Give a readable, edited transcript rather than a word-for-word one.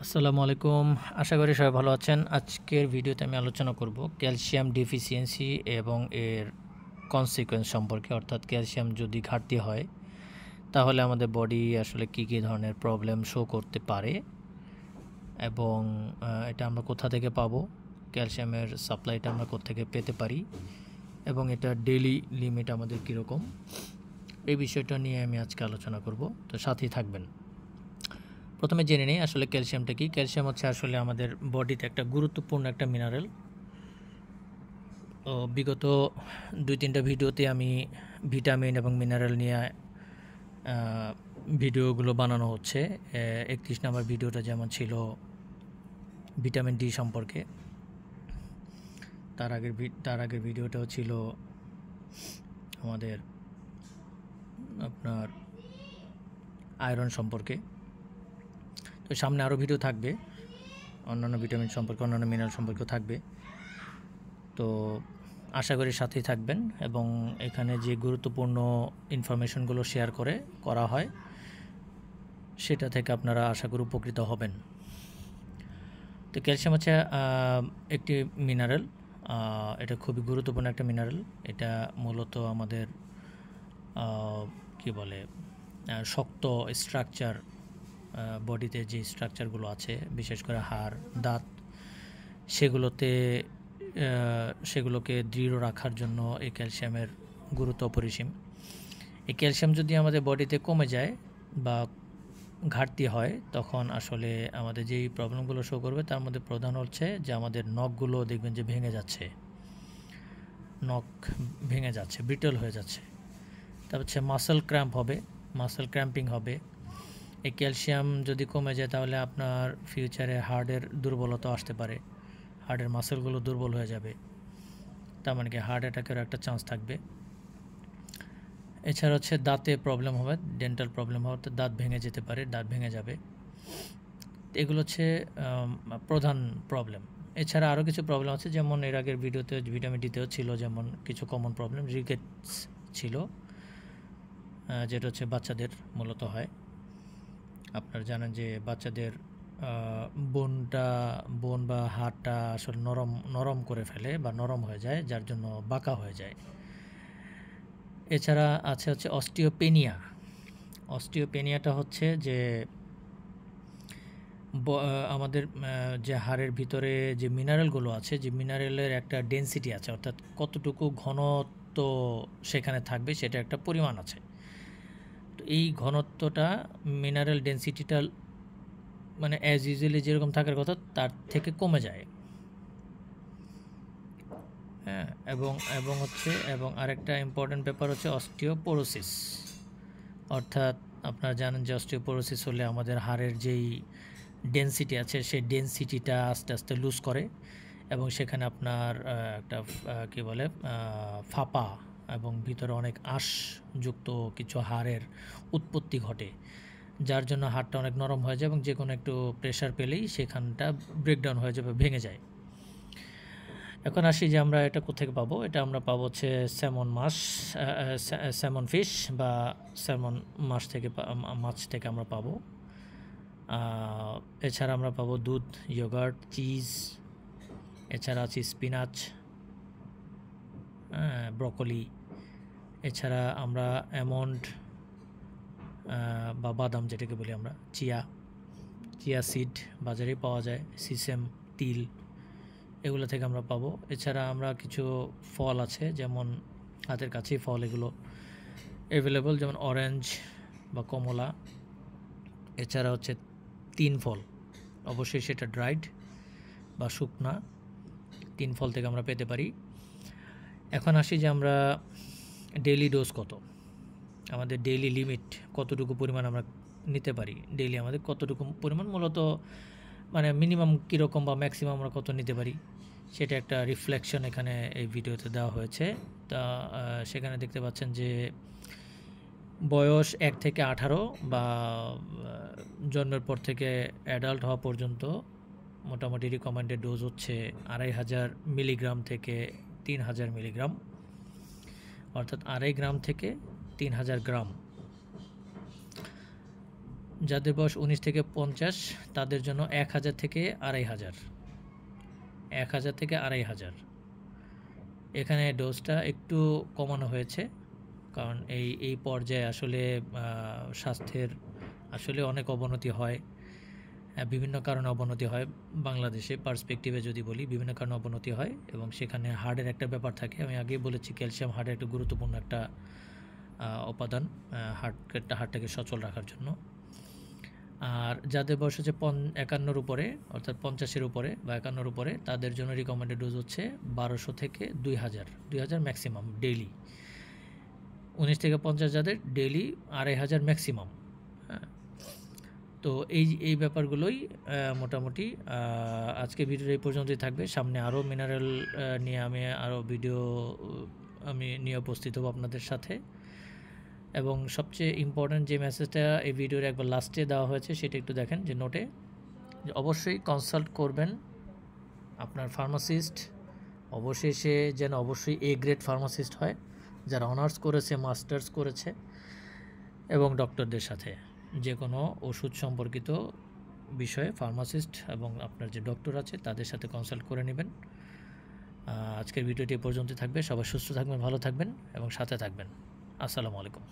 আসসালামু আলাইকুম। আশা করি সবাই ভালো আছেন। আজকের ভিডিওতে আমি আলোচনা করব ক্যালসিয়াম ডেফিসিয়েন্সি এবং এর কনসিকোয়েন্স সম্পর্কে। অর্থাৎ ক্যালসিয়াম যদি ঘাটতি হয় তাহলে আমাদের বডি আসলে কী কী ধরনের প্রবলেম শো করতে পারে এবং এটা আমরা কোথা থেকে পাবো, ক্যালসিয়ামের সাপ্লাইটা আমরা কোত্থেকে পেতে পারি এবং এটা ডেইলি লিমিট আমাদের কীরকম, এই বিষয়টা নিয়ে আমি আজকে আলোচনা করব। তো সাথেই থাকবেন। প্রথমে জেনে নেই আসলে ক্যালসিয়ামটা কি। ক্যালসিয়াম হচ্ছে আসলে আমাদের বডিতে একটা গুরুত্বপূর্ণ একটা মিনারেল। বিগত 2-3টা ভিডিওতে আমি ভিটামিন এবং মিনারেল নিয়ে ভিডিওগুলো বানানো হচ্ছে। 31 নম্বর ভিডিওটা যেমন ছিল ভিটামিন ডি সম্পর্কে, তার আগের ভিডিওটাও ছিল আমাদের আপনার আয়রন সম্পর্কে। তো সামনে আরও ভিডিও থাকবে অন্যান্য ভিটামিন সম্পর্কে, অন্যান্য মিনারেল সম্পর্কেও থাকবে। তো আশা করি সাথেই থাকবেন এবং এখানে যে গুরুত্বপূর্ণ ইনফরমেশনগুলো শেয়ার করা হয় সেটা থেকে আপনারা আশা করি উপকৃত হবেন। তো ক্যালসিয়াম হচ্ছে একটি মিনারেল। এটা খুবই গুরুত্বপূর্ণ একটা মিনারেল। এটা মূলত আমাদের কি বলে শক্ত স্ট্রাকচার, বডিতে যে স্ট্রাকচারগুলো আছে বিশেষ করে হাড়, দাঁত, সেগুলোকে দৃঢ় রাখার জন্য এই ক্যালসিয়ামের গুরুত্ব অপরিসীম। এই ক্যালসিয়াম যদি আমাদের বডিতে কমে যায় বা ঘাটতি হয় তখন আসলে আমাদের যেই প্রবলেমগুলো শো করবে তার মধ্যে প্রধান হচ্ছে যে আমাদের নখগুলো দেখবেন যে নখ ভেঙে যাচ্ছে, ব্রিটল হয়ে যাচ্ছে। তারপর হচ্ছে মাসেল ক্র্যাম্পিং হবে। এই ক্যালসিয়াম যদি কমে যায় তাহলে আপনার ফিউচারে হার্টের দুর্বলতা আসতে পারে, হার্টের মাসেলগুলো দুর্বল হয়ে যাবে, তার মানে কি হার্ট অ্যাটাকেরও একটা চান্স থাকবে। এছাড়া হচ্ছে দাঁতে প্রবলেম হবে, ডেন্টাল প্রবলেম হবে, তো দাঁত ভেঙে যেতে পারে, দাঁত ভেঙে যাবে। এগুলো হচ্ছে প্রধান প্রবলেম। এছাড়া আরও কিছু প্রবলেম আছে, যেমন এর আগের ভিডিওতে ভিটামিন ডিতেও ছিল যেমন কিছু কমন প্রবলেম। রিকেটস ছিল, যেটা হচ্ছে বাচ্চাদের মূলত হয়। আপনারা জানেন যে বাচ্চাদের বোন বা হাড়টা আসলে নরম করে ফেলে বা নরম হয়ে যায়, যার জন্য বাঁকা হয়ে যায়। এছাড়া হচ্ছে অস্টিওপেনিয়াটা হচ্ছে যে আমাদের যে হাড়ের ভিতরে যে মিনারেলগুলো আছে, যে মিনারেলের একটা ডেনসিটি আছে, অর্থাৎ কতটুকু ঘনত্ব সেখানে থাকবে সেটা একটা পরিমাণ আছে। তো এই ঘনত্বটা, মিনারেল ডেনসিটিটা মানে অ্যাজ ইউজুয়ালি যেরকম থাকার কথা তার থেকে কমে যায়। হ্যাঁ, এবং আরেকটা ইম্পর্টেন্ট ব্যাপার হচ্ছে অস্টিওপোরোসিস। অর্থাৎ আপনারা জানেন যে অস্টিওপোরোসিস হলে আমাদের হাড়ের যেই ডেনসিটি আছে সেই ডেনসিটিটা আস্তে আস্তে লুজ করে এবং সেখানে আপনার একটা কী বলে ফাঁপা এবং ভিতরে অনেক আঁশযুক্ত কিছু হাড়ের উৎপত্তি ঘটে, যার জন্য হাড়টা অনেক নরম হয়ে যায় এবং যে কোনো একটু প্রেশার পেলেই সেখানটা ব্রেকডাউন হয়ে যাবে, ভেঙে যায়। এখন আসি যে আমরা এটা কোথেকে পাবো। এটা আমরা পাবো হচ্ছে স্যামন ফিশ বা স্যামন মাছ থেকে আমরা পাবো। এছাড়া আমরা পাবো দুধ, ইয়োগার্ট, চিজ। এছাড়া আছে স্পিনাচ, ব্রকলি। এছাড়া আমরা অ্যালমন্ড বা বাদাম যেটাকে বলি আমরা, চিয়া সিড বাজারেই পাওয়া যায়, সিসেম, তিল, এগুলো থেকে আমরা পাবো। এছাড়া আমরা কিছু ফল আছে, যেমন হাতের কাছেই ফল এগুলো অ্যাভেলেবল, যেমন অরেঞ্জ বা কমলা। এছাড়া হচ্ছে তিন ফল, অবশ্যই সেটা ড্রাইড বা শুকনা, তিন ফল থেকে আমরা পেতে পারি। এখন আসি যে আমরা ডেইলি ডোজ কত, আমাদের ডেইলি লিমিট কতটুকু পরিমাণ আমরা নিতে পারি, ডেইলি আমাদের কতটুকু পরিমাণ, মূলত মানে মিনিমাম কীরকম বা ম্যাক্সিমাম আমরা কত নিতে পারি সেটা একটা রিফ্লেকশন এখানে এই ভিডিওতে দেওয়া হয়েছে। তা সেখানে দেখতে পাচ্ছেন যে বয়স 1 থেকে 18 বা জন্মের পর থেকে অ্যাডাল্ট হওয়া পর্যন্ত মোটামুটি রিকমেন্ডেড ডোজ হচ্ছে 2500 মিলিগ্রাম থেকে 3000 মিলিগ্রাম, অর্থাৎ 2.5 গ্রাম থেকে 3000 গ্রাম। যাদের বয়স 19 থেকে 50 তাদের জন্য 1000 থেকে 2500, 1000 থেকে 2500। এখানে ডোজটা একটু কমানো হয়েছে, কারণ এই পর্যায়ে আসলে স্বাস্থ্যের আসলে অনেক অবনতি হয়, বিভিন্ন কারণে অবনতি হয়। বাংলাদেশে পার্সপেক্টিভে যদি বলি, বিভিন্ন কারণে অবনতি হয় এবং সেখানে হার্টের একটা ব্যাপার থাকে। আমি আগেই বলেছি ক্যালসিয়াম হার্টের একটা গুরুত্বপূর্ণ একটা উপাদান হার্টটাকে সচল রাখার জন্য। আর যাদের বয়স হচ্ছে 51 উপরে, অর্থাৎ 50-এর উপরে বা 51-এর উপরে, তাদের জন্য রিকমেন্ডেড ডোজ হচ্ছে 1200 থেকে 2000 ম্যাক্সিমাম ডেইলি। 19 থেকে 50 যাদের ডেইলি 2500 ম্যাক্সিমাম। হ্যাঁ, তো এই ব্যাপারগুলোই মোটামুটি আজকে ভিডিওর এই পর্যন্তই থাকবে। সামনে আরও মিনারেল নিয়ে আমি আরও ভিডিও নিয়ে উপস্থিত হব আপনাদের সাথে। এবং সবচেয়ে ইম্পর্ট্যান্ট যে মেসেজটা এই ভিডিওর একবার লাস্টে দেওয়া হয়েছে সেটা একটু দেখেন, যে নোটে, যে অবশ্যই কনসাল্ট করবেন আপনার ফার্মাসিস্ট। অবশ্যই সে যেন অবশ্যই এ গ্রেড ফার্মাসিস্ট হয়, যারা অনার্স করেছে, মাস্টার্স করেছে, এবং ডক্টরদের সাথে যে কোনো ওষুধ সম্পর্কিত বিষয়ে ফার্মাসিস্ট এবং আপনার যে ডক্টর আছে তাদের সাথে কনসাল্ট করে নেবেন। আজকের ভিডিওটি পর্যন্ত থাকবে। সবাই সুস্থ থাকবেন, ভালো থাকবেন এবং সাথে থাকবেন। আসসালামু আলাইকুম।